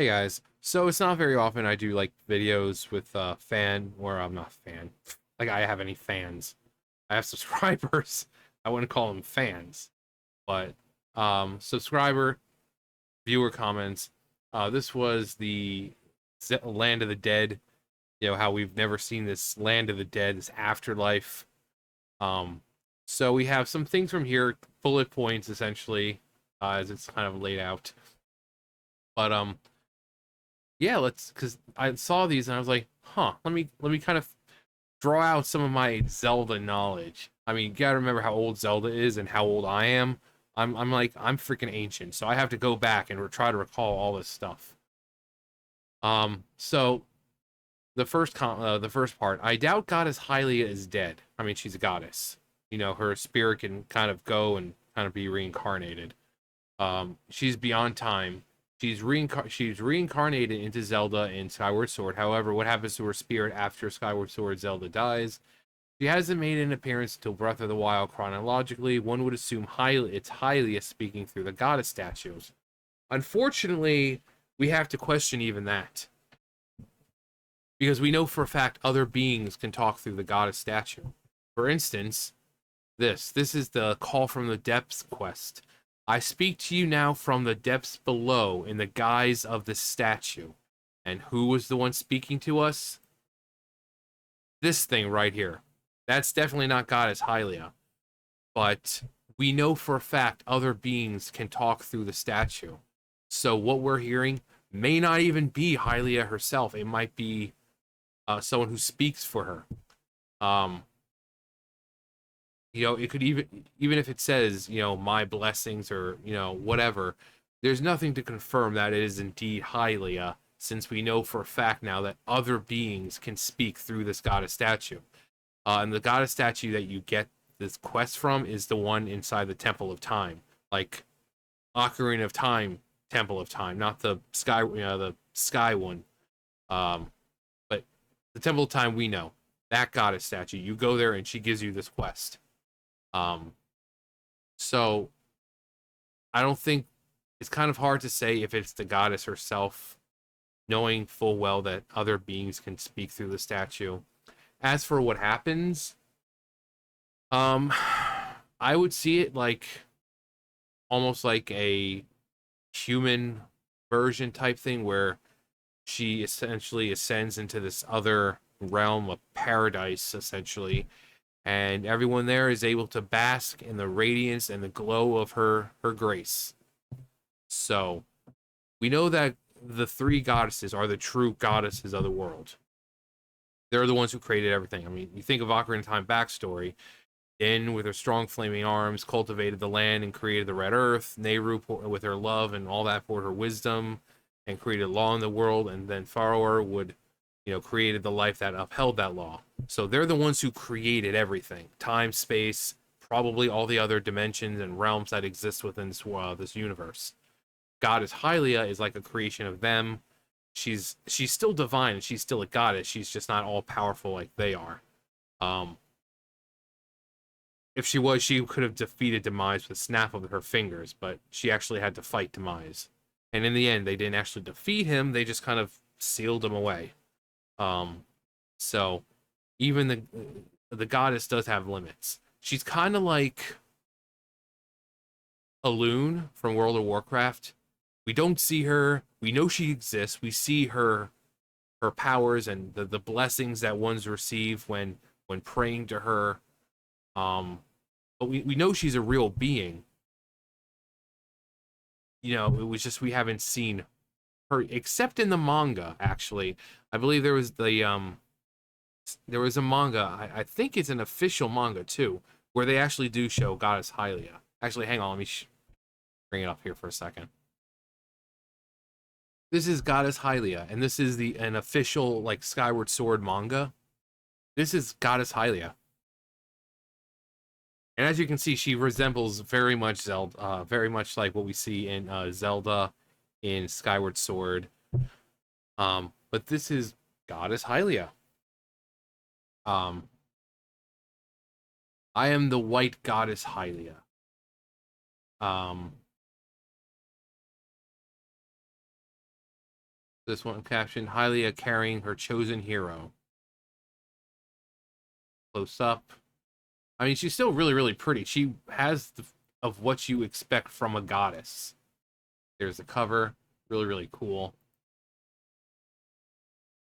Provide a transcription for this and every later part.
Hey guys, so it's not very often I do like videos with I'm not fan, like I have any fans. I have subscribers. I wouldn't call them fans, but subscriber, viewer comments. This was the Land of the Dead. You know how we've never seen this Land of the Dead, this afterlife. Um, so we have some things from here, bullet points essentially, as it's kind of laid out. But yeah, let's because I saw these and I was like, huh, let me kind of draw out some of my Zelda knowledge. I mean, you gotta remember how old Zelda is and how old I am. I'm freaking ancient, so I have to go back and try to recall all this stuff. So the first part, I doubt Goddess Hylia is dead. I mean, she's a goddess. You know, her spirit can kind of go and kind of be reincarnated. She's beyond time. She's reincarnated into Zelda in Skyward Sword. However, what happens to her spirit after Skyward Sword Zelda dies? She hasn't made an appearance until Breath of the Wild. Chronologically, one would assume it's Hylia speaking through the goddess statues. Unfortunately, we have to question even that. Because we know for a fact other beings can talk through the goddess statue. For instance, this is the Call from the Depths quest. I speak to you now from the depths below in the guise of the statue. And who was the one speaking to us? This thing right here. That's definitely not Goddess Hylia. But we know for a fact other beings can talk through the statue. So what we're hearing may not even be Hylia herself. It might be someone who speaks for her. Um, it could even if it says, my blessings or, whatever, there's nothing to confirm that it is indeed Hylia, since we know for a fact now that other beings can speak through this goddess statue. And the goddess statue that you get this quest from is the one inside the Temple of Time, like Ocarina of Time, Temple of Time, not the sky one. But the Temple of Time we know, that goddess statue. You go there and she gives you this quest. Um, so I don't think it's kind of hard to say if it's the goddess herself, knowing full well that other beings can speak through the statue. As for what happens, um, I would see it like almost like a human version type thing where she essentially ascends into this other realm of paradise, essentially, and everyone there is able to bask in the radiance and the glow of her grace. So we know that the three goddesses are the true goddesses of the world. They're the ones who created everything. I mean, you think of Ocarina of Time backstory. In with her strong flaming arms, cultivated the land and created the red earth. Nehru with her love and all that poured her wisdom and created law in the world. And then Faroer would, created the life that upheld that law. So they're the ones who created everything: time, space, probably all the other dimensions and realms that exist within this universe. Goddess Hylia is like a creation of them. She's still divine and she's still a goddess. She's just not all powerful like they are. Um, if she was, she could have defeated Demise with a snap of her fingers, but she actually had to fight Demise. And in the end, they didn't actually defeat him, they just kind of sealed him away. Um, so even the goddess does have limits. She's kind of like a loon from World of Warcraft. We don't see her. We know she exists. We see her powers and the blessings that ones receive when praying to her. But we know she's a real being. It was just we haven't seen her except in the manga. Actually, I believe there was a manga. I think it's an official manga too, where they actually do show Goddess Hylia. Actually, hang on, let me bring it up here for a second. This is Goddess Hylia, and this is an official like Skyward Sword manga. This is Goddess Hylia. And as you can see, she resembles very much Zelda, very much like what we see in Zelda in Skyward Sword. But this is Goddess Hylia. Um, I am the white Goddess Hylia. Um, This one captioned Hylia carrying her chosen hero. Close up. I mean, she's still really, really pretty. She has of what you expect from a goddess. There's the cover. Really, really cool.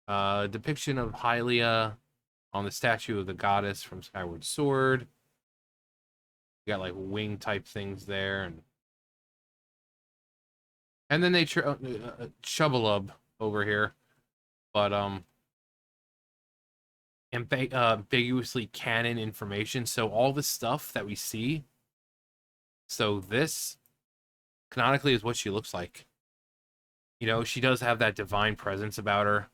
Depiction of Hylia on the statue of the goddess from Skyward Sword. You got like wing type things there, and then they Chubbulub over here, but ambiguously canon information. So all the stuff that we see. So this canonically is what she looks like. You know, she does have that divine presence about her,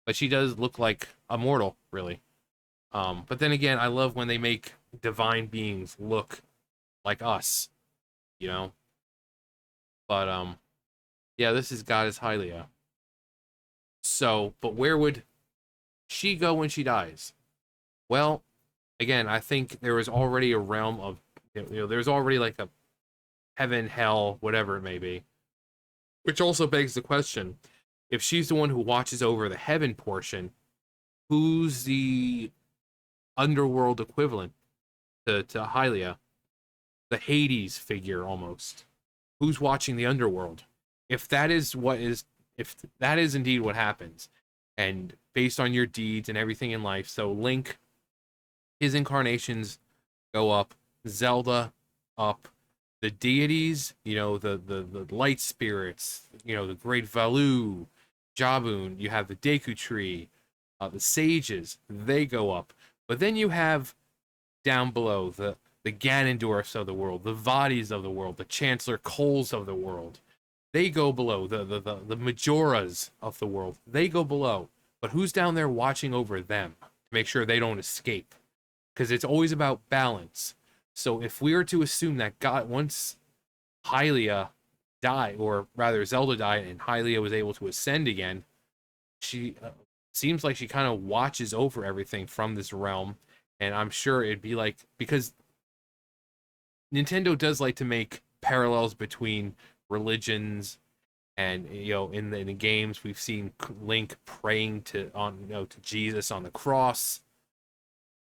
but she does look like a mortal, really. But then again, I love when they make divine beings look like us, you know. But yeah, this is Goddess Hylia. So, but where would she go when she dies? Well, again, I think there is already a realm of, there's already like a heaven, hell, whatever it may be. Which also begs the question, if she's the one who watches over the heaven portion, who's the underworld equivalent to Hylia? The Hades figure almost. Who's watching the underworld? If that is if that is indeed what happens, and based on your deeds and everything in life, so Link, his incarnations go up, Zelda up, the deities, the light spirits, the great Valu, Jabun, you have the Deku tree, the sages, they go up. But then you have down below the Ganondorfs of the world, the Vadis of the world, the Chancellor Coles of the world. They go below. The Majoras of the world, they go below. But who's down there watching over them to make sure they don't escape? Because it's always about balance. So if we were to assume that God, once Hylia died, or rather Zelda died, and Hylia was able to ascend again, she seems like she kind of watches over everything from this realm. And I'm sure it'd be like, because Nintendo does like to make parallels between religions, and in the games we've seen Link praying to Jesus on the cross.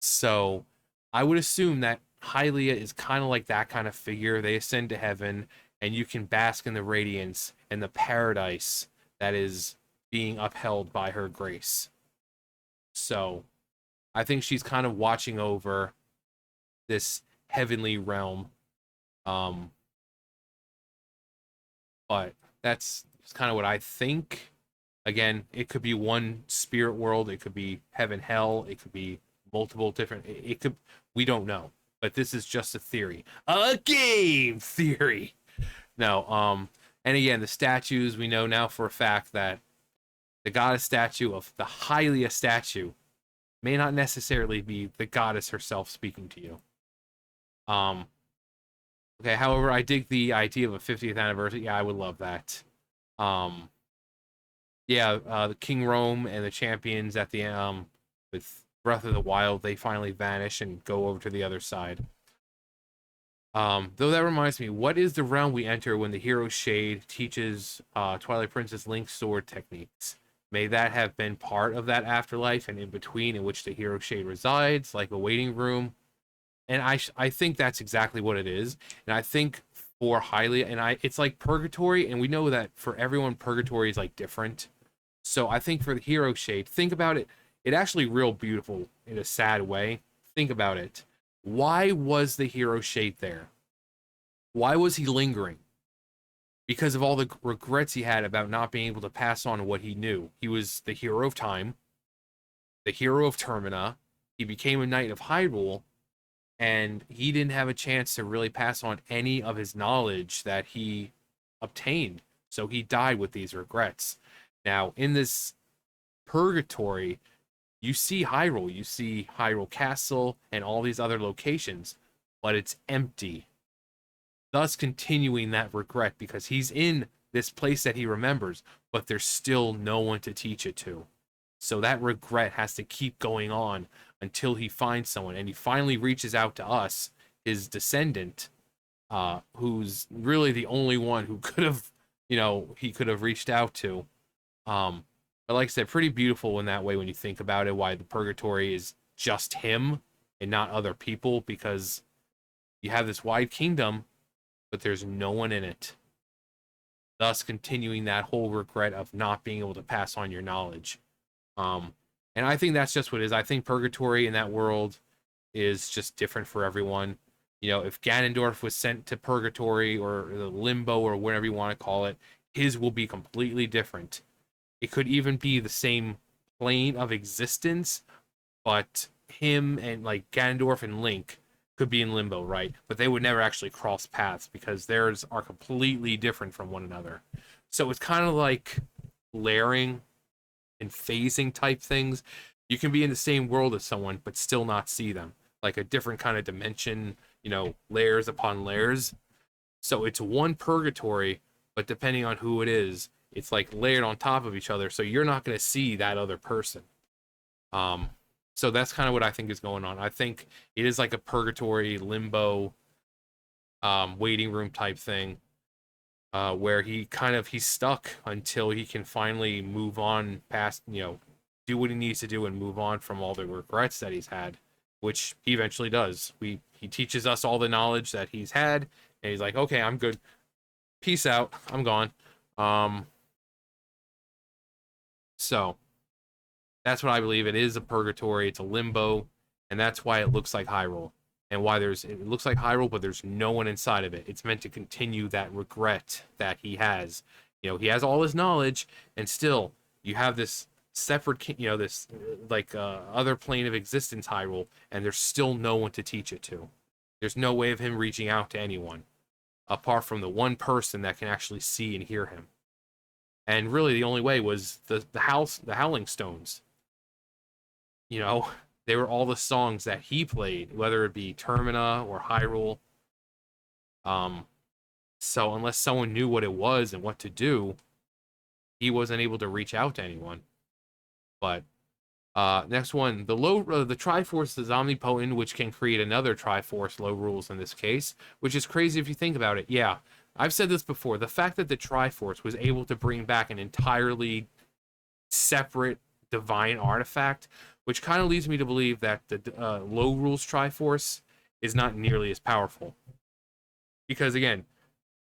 So I would assume that Hylia is kind of like that kind of figure. They ascend to heaven, and you can bask in the radiance and the paradise that is being upheld by her grace. So I think she's kind of watching over this heavenly realm. But that's kind of what I think. Again, it could be one spirit world, it could be heaven, hell, it could be multiple different. It could, we don't know, but this is just a theory, a game theory. No, and again, the statues, we know now for a fact that the goddess statue of the Hylia statue may not necessarily be the goddess herself speaking to you. Okay, however, I dig the idea of a 50th anniversary. Yeah, I would love that. Yeah, the King Rome and the champions at the with Breath of the Wild, they finally vanish and go over to the other side. Though that reminds me, what is the realm we enter when the hero Shade teaches Twilight Princess Link's sword techniques? May that have been part of that afterlife and in between in which the hero Shade resides, like a waiting room? And I think that's exactly what it is. And I think for Hylia, and it's like purgatory, and we know that for everyone, purgatory is like different. So I think for the hero Shade, think about it. It actually real beautiful in a sad way. Think about it. Why was the hero Shade there? Why was he lingering? Because of all the regrets he had about not being able to pass on what he knew. He was the hero of time, the hero of Termina. He became a knight of Hyrule, and he didn't have a chance to really pass on any of his knowledge that he obtained. So he died with these regrets. Now, in this purgatory, you see Hyrule Castle and all these other locations, but it's empty. Thus continuing that regret, because he's in this place that he remembers, but there's still no one to teach it to. So that regret has to keep going on until he finds someone, and he finally reaches out to us, his descendant, who's really the only one who could have, he could have reached out to. But like I said, pretty beautiful in that way when you think about it, why the purgatory is just him and not other people, because you have this wide kingdom, but there's no one in it. Thus continuing that whole regret of not being able to pass on your knowledge. Um, and I think that's just what it is. I think purgatory in that world is just different for everyone. You know, if Ganondorf was sent to purgatory or the limbo or whatever you want to call it, his will be completely different. It could even be the same plane of existence, but him and like Ganondorf and Link could be in limbo, right? But they would never actually cross paths because theirs are completely different from one another. So it's kind of like layering and phasing type things. You can be in the same world as someone, but still not see them. Like a different kind of dimension, you know, layers upon layers. So it's one purgatory, but depending on who it is, it's like layered on top of each other. So you're not going to see that other person. Um, so that's kind of what I think is going on. I think it is like a purgatory limbo waiting room type thing, where he's stuck until he can finally move on past, you know, do what he needs to do and move on from all the regrets that he's had, which he eventually does. He teaches us all the knowledge that he's had, and he's like, okay, I'm good. Peace out. I'm gone. Um, so that's what I believe. It is a purgatory. It's a limbo, and that's why it looks like Hyrule, and why it looks like Hyrule, but there's no one inside of it. It's meant to continue that regret that he has. You know, he has all his knowledge, and still you have this separate, you know, this like other plane of existence, Hyrule, and there's still no one to teach it to. There's no way of him reaching out to anyone apart from the one person that can actually see and hear him. And really, the only way was the Howling Stones. You know, they were all the songs that he played, whether it be Termina or Hyrule. Um, so unless someone knew what it was and what to do, he wasn't able to reach out to anyone. But next one, the Triforce is omnipotent, which can create another Triforce low rules in this case, which is crazy if you think about it. Yeah, I've said this before. The fact that the Triforce was able to bring back an entirely separate divine artifact, which kind of leads me to believe that the low rules Triforce is not nearly as powerful. Because again,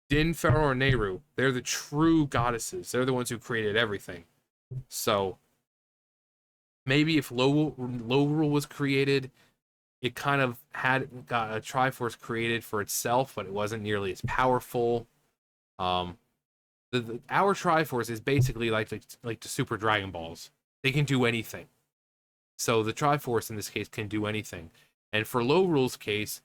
Din, Pharaoh, or Nehru, they're the true goddesses. They're the ones who created everything. So maybe if low rule was created, it kind of got a Triforce created for itself, but it wasn't nearly as powerful. Our Triforce is basically like the Super Dragon Balls. They can do anything. So the Triforce in this case can do anything. And for low rule's case,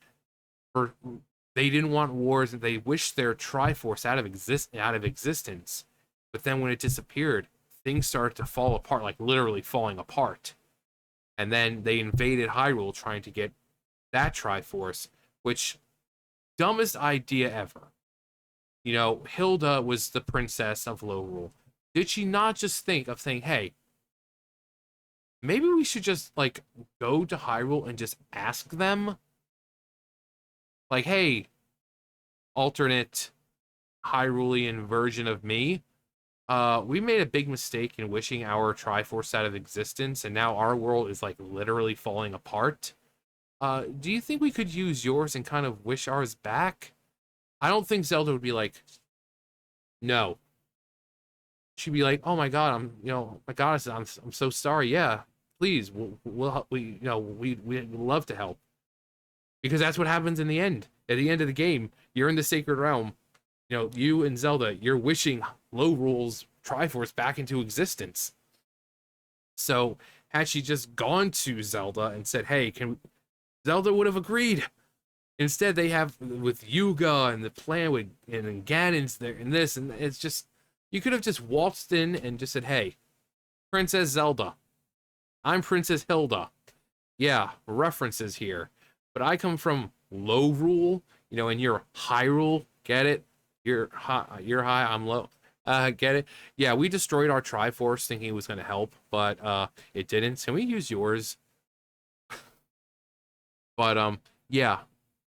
they didn't want wars. They wished their Triforce out of existence. But then when it disappeared, things started to fall apart, like literally falling apart. And then they invaded Hyrule trying to get that Triforce, which, dumbest idea ever. You know, Hilda was the princess of Lorule. Did she not just think of saying, hey, maybe we should just, like, go to Hyrule and just ask them? Like, hey, alternate Hyrulean version of me, we made a big mistake in wishing our Triforce out of existence, and now our world is, like, literally falling apart. Do you think we could use yours and kind of wish ours back? I don't think Zelda would be like, no. She'd be like, oh my god, my goddess, I'm so sorry. Yeah, please, we'd love to help. Because that's what happens in the end. At the end of the game, you're in the Sacred Realm. You know, you and Zelda, you're wishing Low Rule's Triforce back into existence. So, had she just gone to Zelda and said, hey, Zelda would have agreed. Instead, they have with Yuga and the plan with and Ganon's there and this, and it's just, you could have just waltzed in and just said, hey, Princess Zelda, I'm Princess Hilda. Yeah, references here. But I come from Low Rule, and you're Hyrule. Get it? You're high, I'm low. Get it? Yeah, we destroyed our Triforce thinking it was going to help, but it didn't. Can we use yours? But yeah,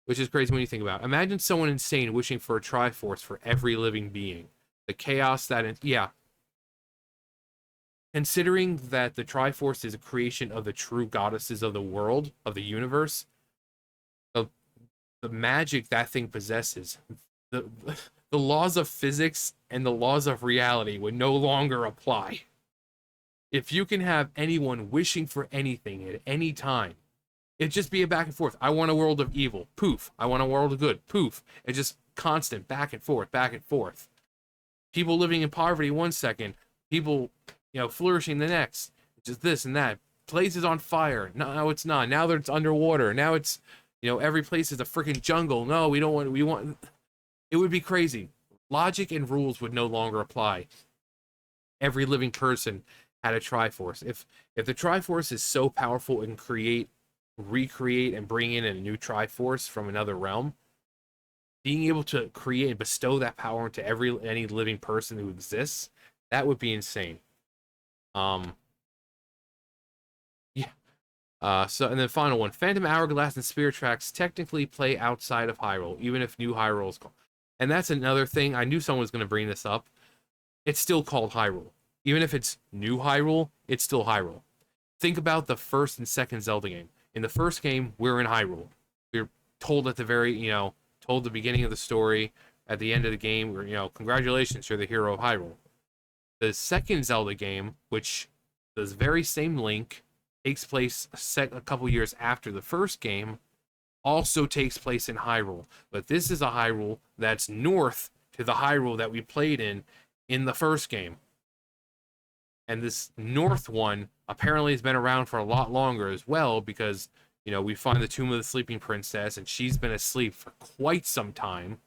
which is crazy when you think about it. Imagine someone insane wishing for a Triforce for every living being. The chaos that yeah. considering that the Triforce is a creation of the true goddesses of the world, of the universe, the, the magic that thing possesses, the, the laws of physics and the laws of reality would no longer apply. If you can have anyone wishing for anything at any time, it'd just be a back and forth. I want a world of evil. Poof. I want a world of good. Poof. It's just constant back and forth, back and forth. People living in poverty 1 second, people, flourishing the next. Just this and that. Places on fire. No, it's not. Now that it's underwater. Now it's, every place is a freaking jungle. No, we want. It would be crazy. Logic and rules would no longer apply. Every living person had a Triforce. If the Triforce is so powerful and recreate, and bring in a new Triforce from another realm, being able to create and bestow that power into any living person who exists, that would be insane. Yeah. And then final one, Phantom Hourglass and Spirit Tracks technically play outside of Hyrule, even if New Hyrule is called. And that's another thing. I knew someone was going to bring this up. It's still called Hyrule. Even if it's New Hyrule, it's still Hyrule. Think about the first and second Zelda game. In the first game, we're in Hyrule. We're told at the told the beginning of the story. At the end of the game, we're, congratulations, you're the hero of Hyrule. The second Zelda game, which the very same Link, takes place a couple years after the first game, also takes place in Hyrule. But this is a Hyrule that's north to the Hyrule that we played in the first game. And this north one apparently has been around for a lot longer as well, because, we find the Tomb of the Sleeping Princess, and she's been asleep for quite some time.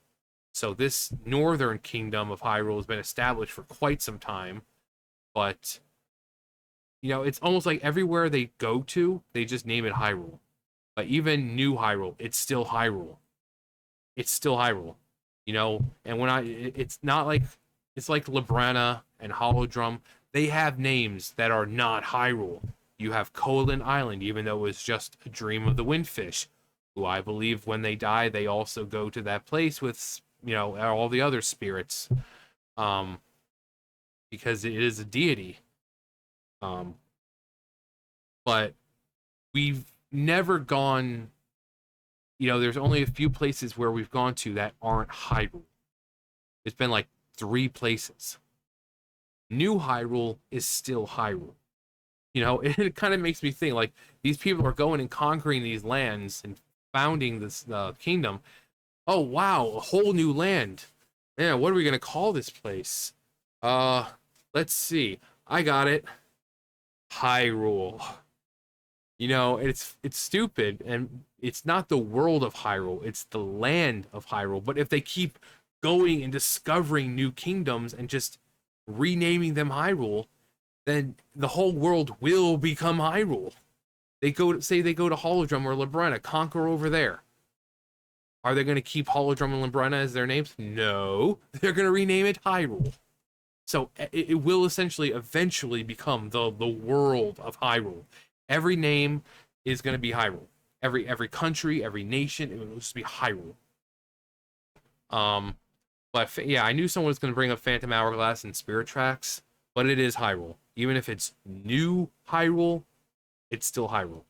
So this northern kingdom of Hyrule has been established for quite some time. But, it's almost like everywhere they go to, they just name it Hyrule. But even New Hyrule, it's still Hyrule. It's still Hyrule. And it's not like, it's like Labrana and Holodrum. They have names that are not Hyrule. You have Koholint Island, even though it was just a dream of the Windfish, who I believe when they die, they also go to that place with, all the other spirits, because it is a deity. But we've never gone, there's only a few places where we've gone to that aren't Hyrule. It's been like 3 places. New Hyrule is still Hyrule. It kind of makes me think, like, these people are going and conquering these lands and founding this kingdom. Oh, wow, a whole new land. Man, what are we going to call this place? Let's see. I got it. Hyrule. It's stupid, and it's not the world of Hyrule, it's the land of Hyrule. But if they keep going and discovering new kingdoms and just renaming them Hyrule, then the whole world will become Hyrule. They go to Holodrum or Labrana, conquer over there. Are they going to keep Holodrum and Labrana as their names? No, they're going to rename it Hyrule. So it will eventually become the world of Hyrule. Every name is going to be Hyrule. Every country, every nation, it will just be Hyrule. But yeah, I knew someone was going to bring up Phantom Hourglass and Spirit Tracks, but it is Hyrule. Even if it's New Hyrule, it's still Hyrule.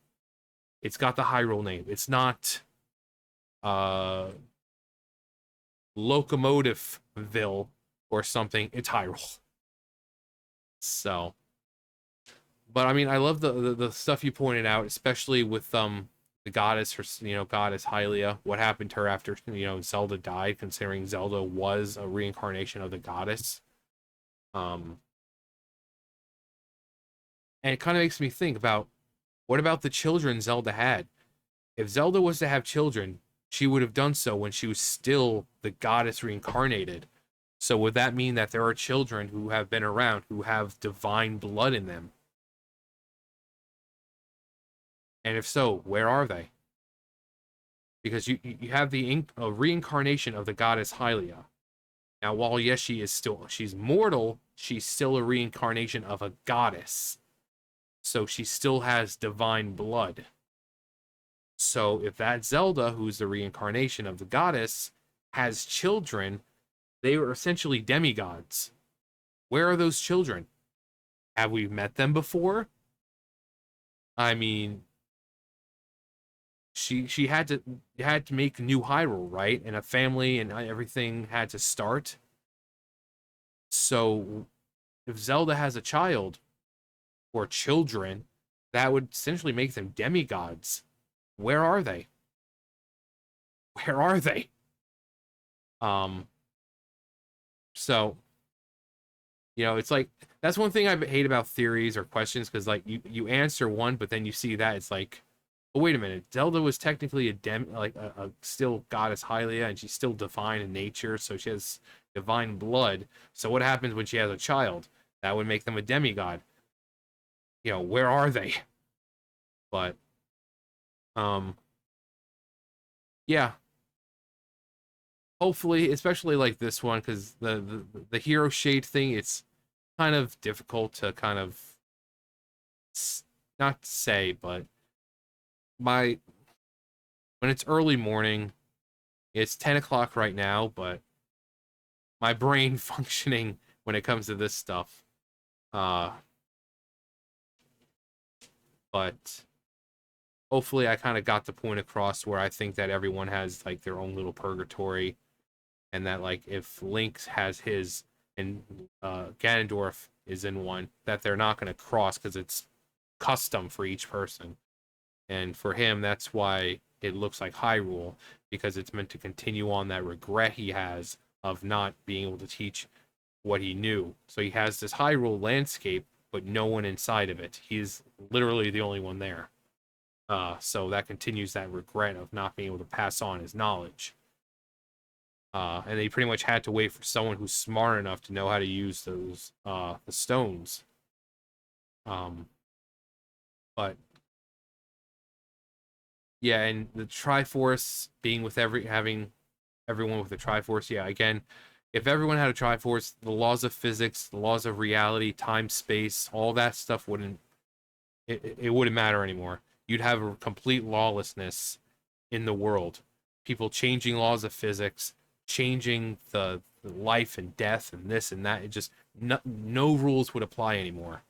It's got the Hyrule name. It's not Locomotiveville or something. It's Hyrule. So, but I mean, I love the stuff you pointed out, especially with the goddess, goddess Hylia. What happened to her after Zelda died? Considering Zelda was a reincarnation of the goddess. And it kind of makes me think about, what about the children Zelda had? If Zelda was to have children, she would have done so when she was still the goddess reincarnated. So would that mean that there are children who have been around who have divine blood in them? And if so, where are they? Because you have a reincarnation of the goddess Hylia. Now, while yes, she's mortal, she's still a reincarnation of a goddess. So she still has divine blood. So if that Zelda, who's the reincarnation of the goddess, has children, they are essentially demigods. Where are those children? Have we met them before? I mean, she had to make new Hyrule, right? And a family and everything had to start. So if Zelda has a child or children, that would essentially make them demigods. Where are they? Where are they? Um, so it's like that's one thing I hate about theories or questions because like you answer one, but then you see that it's like, oh wait a minute, Zelda was technically a still goddess Hylia, and she's still divine in nature, so she has divine blood. So what happens when she has a child? That would make them a demigod. Where are they? But um, yeah, hopefully, especially like this one, because the hero shade thing, it's kind of difficult to kind of not say, but my when it's early morning, it's 10 o'clock right now, but my brain functioning when it comes to this stuff. Uh, but hopefully, I kind of got the point across where I think that everyone has like their own little purgatory, and that like if Link has his and Ganondorf is in one, that they're not going to cross because it's custom for each person. And for him, that's why it looks like Hyrule, because it's meant to continue on that regret he has of not being able to teach what he knew. So he has this Hyrule landscape, but no one inside of it. He's literally the only one there. So that continues that regret of not being able to pass on his knowledge. And they pretty much had to wait for someone who's smart enough to know how to use those the stones. Um, but yeah, and the Triforce being with having everyone with the Triforce, yeah, again, if everyone had a Triforce, the laws of physics, the laws of reality, time, space, all that stuff it wouldn't matter anymore. You'd have a complete lawlessness in the world. People changing laws of physics, changing the life and death and this and that. It just no rules would apply anymore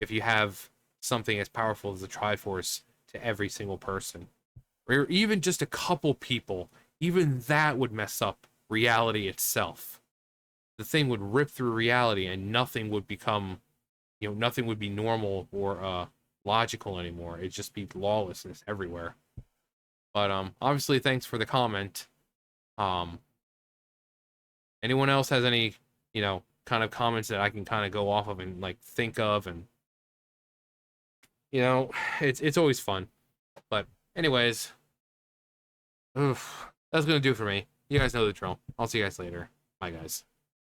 if you have something as powerful as the Triforce to every single person or even just a couple people, even that would mess up reality itself. The thing would rip through reality and nothing would become, nothing would be normal or logical anymore. It'd just be lawlessness everywhere. But obviously thanks for the comment. Um anyone else has any, kind of comments that I can kind of go off of and like think of, and you know, it's always fun. But anyways, oof, that's gonna do it for me. You guys know the drill. I'll see you guys later. Bye, guys.